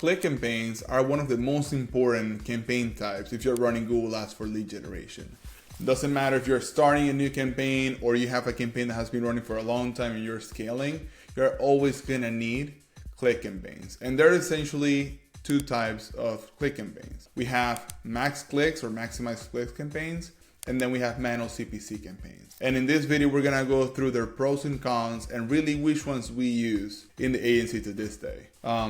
Click campaigns are one of the most important campaign types if you're running Google Ads for lead generation. Doesn't matter if you're starting a new campaign or you have a campaign that has been running for a long time and you're scaling, you're always gonna need click campaigns. And there are essentially two types of click campaigns. We have max clicks or maximize clicks campaigns, and then we have manual CPC campaigns. And in this video, we're gonna go through their pros and cons and really which ones we use in the agency to this day.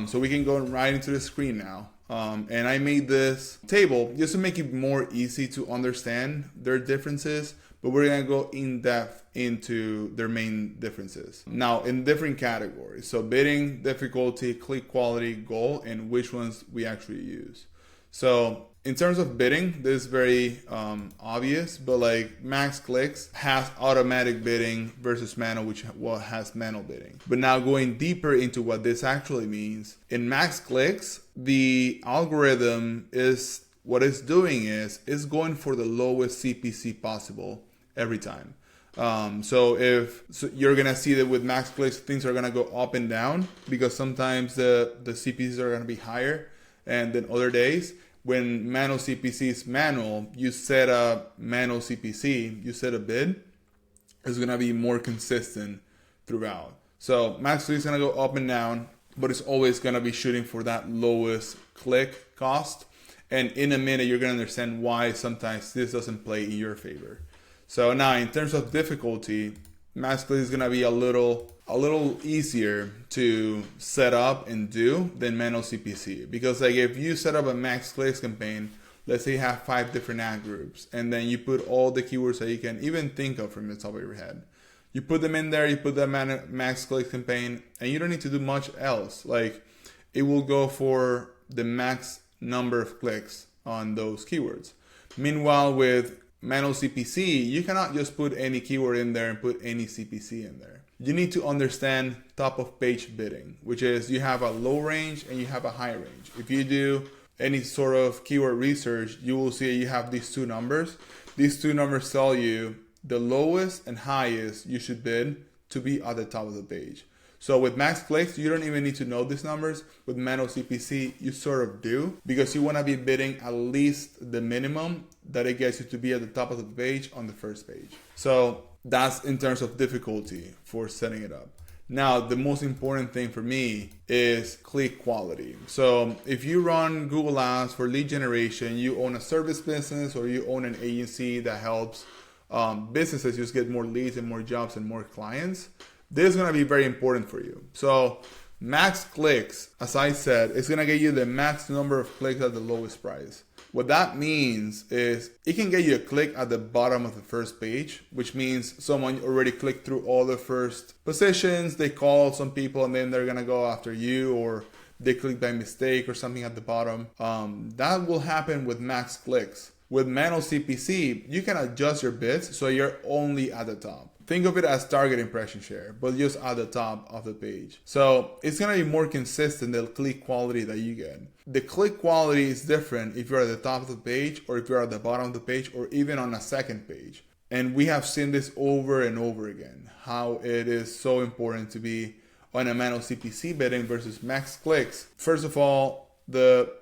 So we can go right into the screen now. And I made this table just to make it more easy to understand their differences, but we're gonna go in depth into their main differences. Now in different categories. So bidding, difficulty, click quality, goal, and which ones we actually use. So in terms of bidding, this is very obvious, but like max clicks has automatic bidding versus manual, which has manual bidding. But now going deeper into what this actually means, in max clicks, the algorithm is what it's doing is going for the lowest CPC possible every time. So you're gonna see that with max clicks, things are gonna go up and down because sometimes the CPCs are gonna be higher and then other days. When manual CPC is manual, you set a manual CPC, you set a bid, it's gonna be more consistent throughout. So max click is gonna go up and down, but it's always gonna be shooting for that lowest click cost. And in a minute, you're gonna understand why sometimes this doesn't play in your favor. So now in terms of difficulty, max click is gonna be a little easier to set up and do than manual CPC, because like if you set up a max clicks campaign, let's say you have 5 different ad groups, and then you put all the keywords that you can even think of from the top of your head. You put them in there, you put that max clicks campaign, and you don't need to do much else. Like it will go for the max number of clicks on those keywords. Meanwhile, with manual CPC, you cannot just put any keyword in there and put any CPC in there. You need to understand top of page bidding, which is you have a low range and you have a high range. If you do any sort of keyword research, you will see you have these two numbers. These two numbers tell you the lowest and highest you should bid to be at the top of the page. So with max clicks, you don't even need to know these numbers. With manual CPC, you sort of do, because you want to be bidding at least the minimum that it gets you to be at the top of the page on the first page. So that's in terms of difficulty for setting it up. Now, the most important thing for me is click quality. So if you run Google Ads for lead generation, you own a service business or you own an agency that helps businesses just get more leads and more jobs and more clients, this is going to be very important for you. So max clicks, as I said, is going to get you the max number of clicks at the lowest price. What that means is it can get you a click at the bottom of the first page, which means someone already clicked through all the first positions, they call some people and then they're going to go after you, or they click by mistake or something at the bottom. That will happen with max clicks. With manual CPC, you can adjust your bids so you're only at the top. Think of it as target impression share, but just at the top of the page. So it's gonna be more consistent, the click quality that you get. The click quality is different if you're at the top of the page or if you're at the bottom of the page or even on a second page. And we have seen this over and over again, how it is so important to be on a manual CPC bidding versus max clicks. First of all,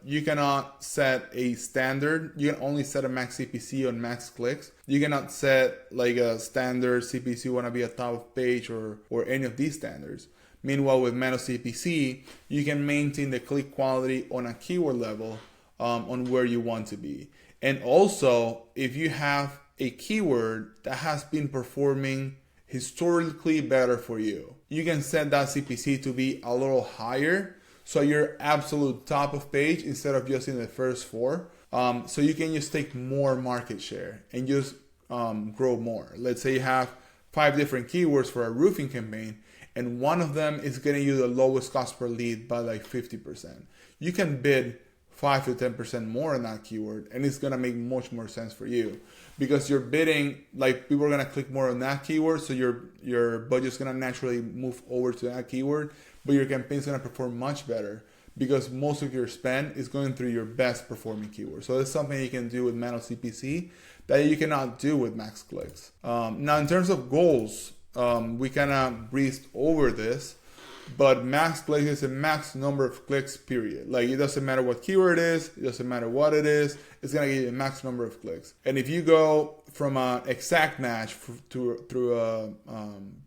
you cannot set a standard. You can only set a max CPC on max clicks. You cannot set like a standard CPC want to be at top of page or any of these standards. Meanwhile, with manual CPC, you can maintain the click quality on a keyword level on where you want to be. And also, if you have a keyword that has been performing historically better for you, you can set that CPC to be a little higher. So you're absolute top of page instead of just in the first 4. So you can just take more market share and just grow more. Let's say you have 5 different keywords for a roofing campaign, and one of them is getting you the lowest cost per lead by like 50%. You can bid 5 to 10% more on that keyword, and it's gonna make much more sense for you because you're bidding, like people are gonna click more on that keyword, so your budget's gonna naturally move over to that keyword, but your campaign's gonna perform much better because most of your spend is going through your best performing keywords. So it's something you can do with manual CPC that you cannot do with max clicks. Now in terms of goals, we kind of breezed over this, but max clicks is a max number of clicks, period. Like, it doesn't matter what keyword it is, it doesn't matter what it is, it's gonna give you a max number of clicks. And if you go from an exact match through a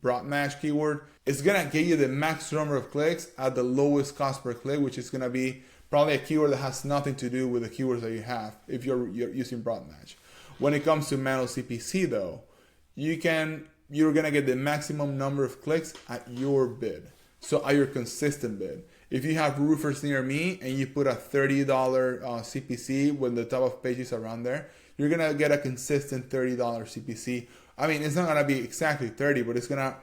broad match keyword, it's gonna give you the max number of clicks at the lowest cost per click, which is gonna be probably a keyword that has nothing to do with the keywords that you have if you're using broad match. When it comes to manual CPC though, you're gonna get the maximum number of clicks at your bid. So at your consistent bid. If you have roofers near me and you put a $30 CPC when the top of page is around there, you're gonna get a consistent $30 CPC. I mean, it's not gonna be exactly 30, but it's gonna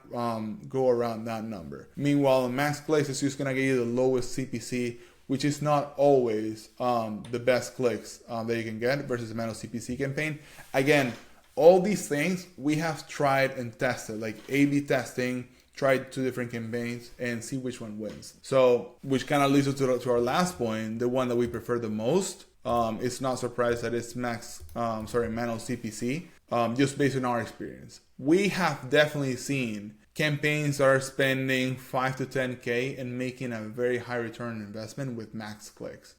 go around that number. Meanwhile, max clicks is just gonna give you the lowest CPC, which is not always the best clicks that you can get versus a manual CPC campaign. Again, all these things we have tried and tested, like A/B testing, tried 2 different campaigns and see which one wins. So, which kind of leads us to our last point, the one that we prefer the most. It's not surprised that it's manual CPC, just based on our experience. We have definitely seen campaigns that are spending 5 to 10K and making a very high return on investment with max clicks.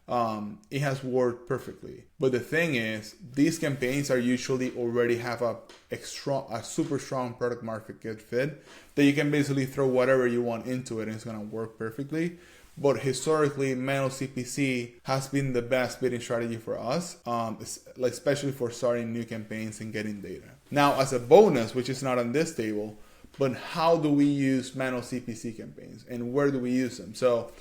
It has worked perfectly. But the thing is, these campaigns are usually already have a super strong product market fit that you can basically throw whatever you want into it and it's gonna work perfectly. But historically, manual CPC has been the best bidding strategy for us, especially for starting new campaigns and getting data. Now, as a bonus, which is not on this table, but how do we use manual CPC campaigns and where do we use them? So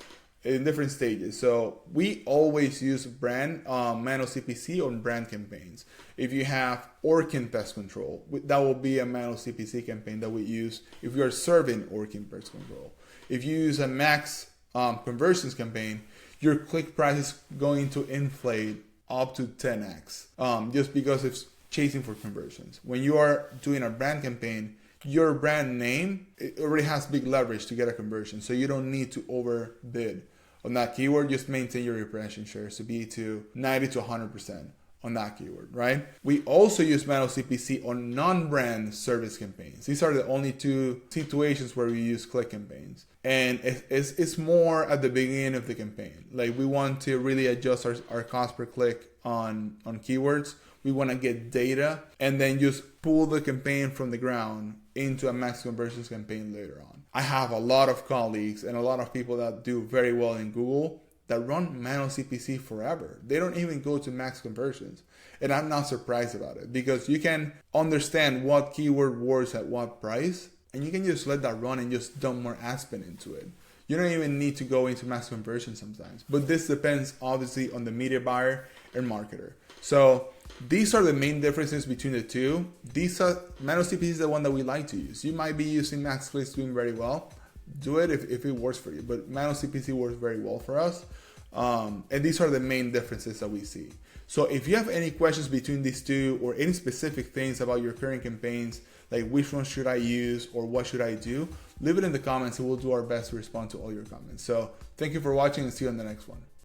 in different stages. So we always use manual CPC on brand campaigns. If you have Orkin pest control, that will be a manual CPC campaign that we use if you are serving Orkin pest control. If you use a max conversions campaign, your click price is going to inflate up to 10x just because it's chasing for conversions. When you are doing a brand campaign, your brand name, it already has big leverage to get a conversion. So you don't need to overbid on that keyword. Just maintain your impression shares to be to 90 to 100% on that keyword, right? We also use manual CPC on non-brand service campaigns. These are the only 2 situations where we use click campaigns. And it's more at the beginning of the campaign. Like, we want to really adjust our cost per click on keywords. We want to get data and then just pull the campaign from the ground into a max conversions campaign later on. I have a lot of colleagues and a lot of people that do very well in Google that run manual CPC forever. They don't even go to max conversions. And I'm not surprised about it because you can understand what keyword works at what price and you can just let that run and just dump more ad spend into it. You don't even need to go into max conversion sometimes. But this depends obviously on the media buyer and marketer. So these are the main differences between the two. Manual CPC is the one that we like to use. You might be using max clicks doing very well. Do it if it works for you. But manual CPC works very well for us. And these are the main differences that we see. So if you have any questions between these two or any specific things about your current campaigns, like which one should I use or what should I do, leave it in the comments and we'll do our best to respond to all your comments. So thank you for watching and see you on the next one.